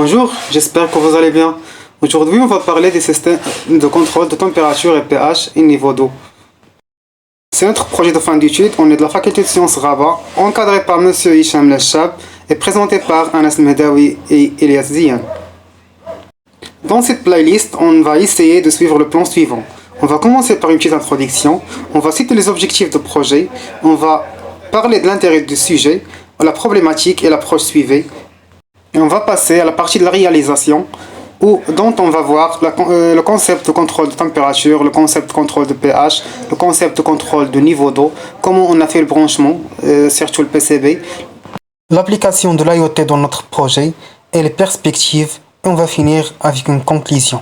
Bonjour, j'espère que vous allez bien. Aujourd'hui, on va parler des systèmes de contrôle de température et pH et niveau d'eau. C'est notre projet de fin d'études. On est de la faculté de sciences Rabat, encadré par M. Hicham Lechab et présenté par Anas Mehdaoui et Elias Zian. Dans cette playlist, on va essayer de suivre le plan suivant. On va commencer par une petite introduction, on va citer les objectifs du projet, on va parler de l'intérêt du sujet, la problématique et l'approche suivie. Et on va passer à la partie de la réalisation, dont on va voir le concept de contrôle de température, le concept de contrôle de pH, le concept de contrôle de niveau d'eau, comment on a fait le branchement, surtout le PCB, l'application de l'IoT dans notre projet et les perspectives, et on va finir avec une conclusion.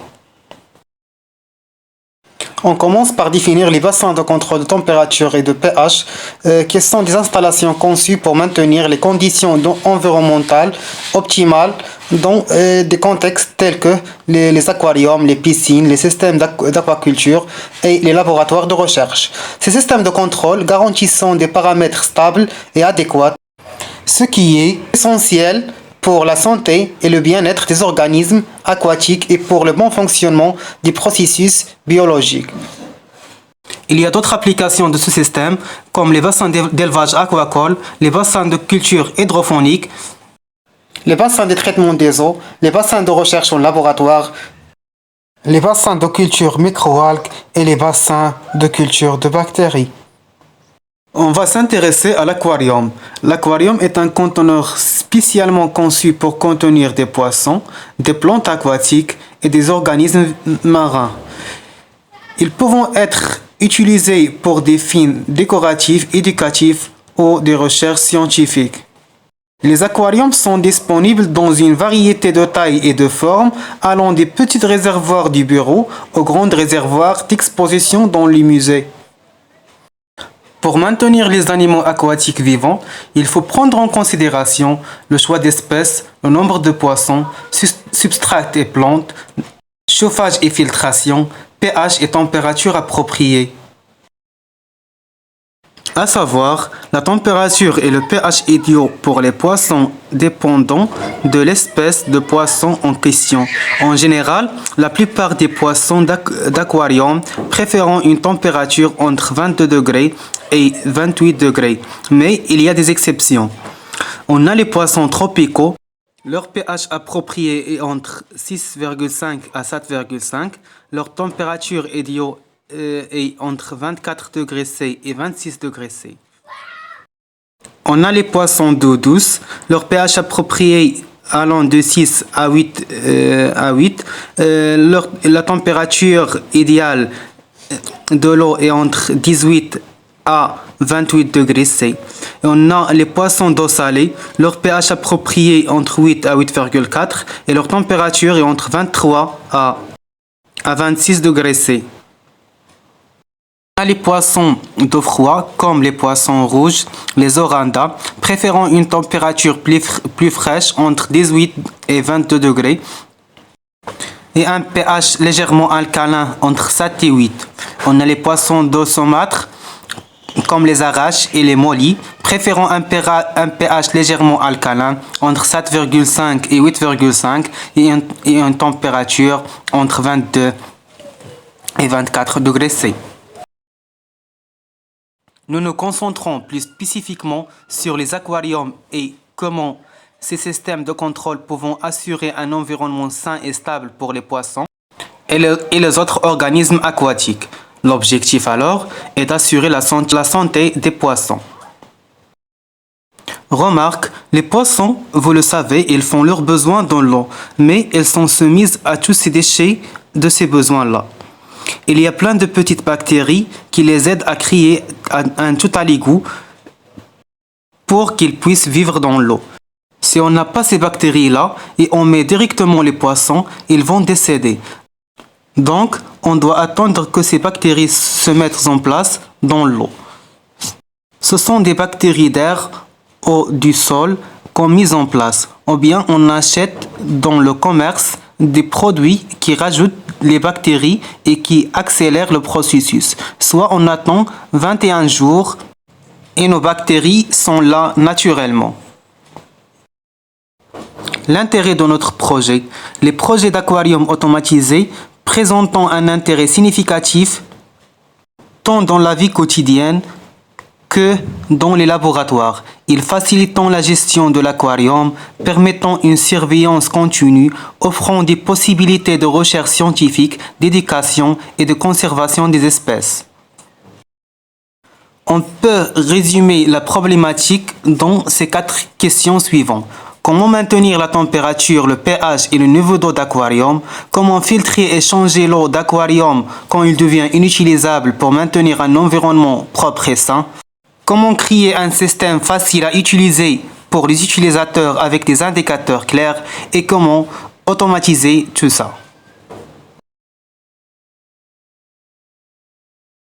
On commence par définir les bassins de contrôle de température et de pH, qui sont des installations conçues pour maintenir les conditions environnementales optimales dans des contextes tels que les aquariums, les piscines, les systèmes d'aquaculture et les laboratoires de recherche. Ces systèmes de contrôle garantissent des paramètres stables et adéquats, ce qui est essentiel pour la santé et le bien-être des organismes aquatiques et pour le bon fonctionnement des processus biologiques. Il y a d'autres applications de ce système, comme les bassins d'élevage aquacole, les bassins de culture hydrophonique, les bassins de traitement des eaux, les bassins de recherche en laboratoire, les bassins de culture microalgues et les bassins de culture de bactéries. On va s'intéresser à l'aquarium. L'aquarium est un conteneur spécialement conçu pour contenir des poissons, des plantes aquatiques et des organismes marins. Ils peuvent être utilisés pour des fins décoratives, éducatives ou des recherches scientifiques. Les aquariums sont disponibles dans une variété de tailles et de formes, allant des petits réservoirs du bureau aux grands réservoirs d'exposition dans les musées. Pour maintenir les animaux aquatiques vivants, il faut prendre en considération le choix d'espèces, le nombre de poissons, substrats et plantes, chauffage et filtration, pH et température appropriée. À savoir, la température et le pH idéaux pour les poissons dépendant de l'espèce de poisson en question. En général, la plupart des poissons d'aquarium préfèrent une température entre 22 degrés et 28 degrés, mais il y a des exceptions. On a les poissons tropicaux, leur pH approprié est entre 6,5 à 7,5, leur température idéale est entre 24 degrés C et 26 degrés C. On a les poissons d'eau douce, leur pH approprié allant de 6 à 8, la température idéale de l'eau est entre 18 à 28 degrés C. Et on a les poissons d'eau salée, leur pH approprié entre 8 à 8,4 et leur température est entre 23 à 26 degrés C. On a les poissons d'eau froide, comme les poissons rouges, les orandas, préférant une température plus fraîche entre 18 et 22 degrés et un pH légèrement alcalin entre 7 et 8. On a les poissons d'eau saumâtre, comme les araches et les mollies, préférant un pH légèrement alcalin entre 7,5 et 8,5 et une température entre 22 et 24 degrés C. Nous nous concentrons plus spécifiquement sur les aquariums et comment ces systèmes de contrôle peuvent assurer un environnement sain et stable pour les poissons et les autres organismes aquatiques. L'objectif alors est d'assurer la santé des poissons. Remarque, les poissons, vous le savez, ils font leurs besoins dans l'eau, mais ils sont soumis à tous ces déchets de ces besoins-là. Il y a plein de petites bactéries qui les aident à créer un total égout pour qu'ils puissent vivre dans l'eau. Si on n'a pas ces bactéries-là et on met directement les poissons, ils vont décéder. Donc, on doit attendre que ces bactéries se mettent en place dans l'eau. Ce sont des bactéries d'air ou du sol qu'on met en place, ou bien on achète dans le commerce des produits qui rajoutent les bactéries et qui accélèrent le processus. Soit on attend 21 jours et nos bactéries sont là naturellement. L'intérêt de notre projet. Les projets d'aquarium automatisés présentant un intérêt significatif tant dans la vie quotidienne que dans les laboratoires. Ils facilitent la gestion de l'aquarium, permettant une surveillance continue, offrant des possibilités de recherche scientifique, d'éducation et de conservation des espèces. On peut résumer la problématique dans ces 4 questions suivantes. Comment maintenir la température, le pH et le niveau d'eau d'aquarium? Comment filtrer et changer l'eau d'aquarium quand il devient inutilisable pour maintenir un environnement propre et sain? Comment créer un système facile à utiliser pour les utilisateurs avec des indicateurs clairs? Et comment automatiser tout ça?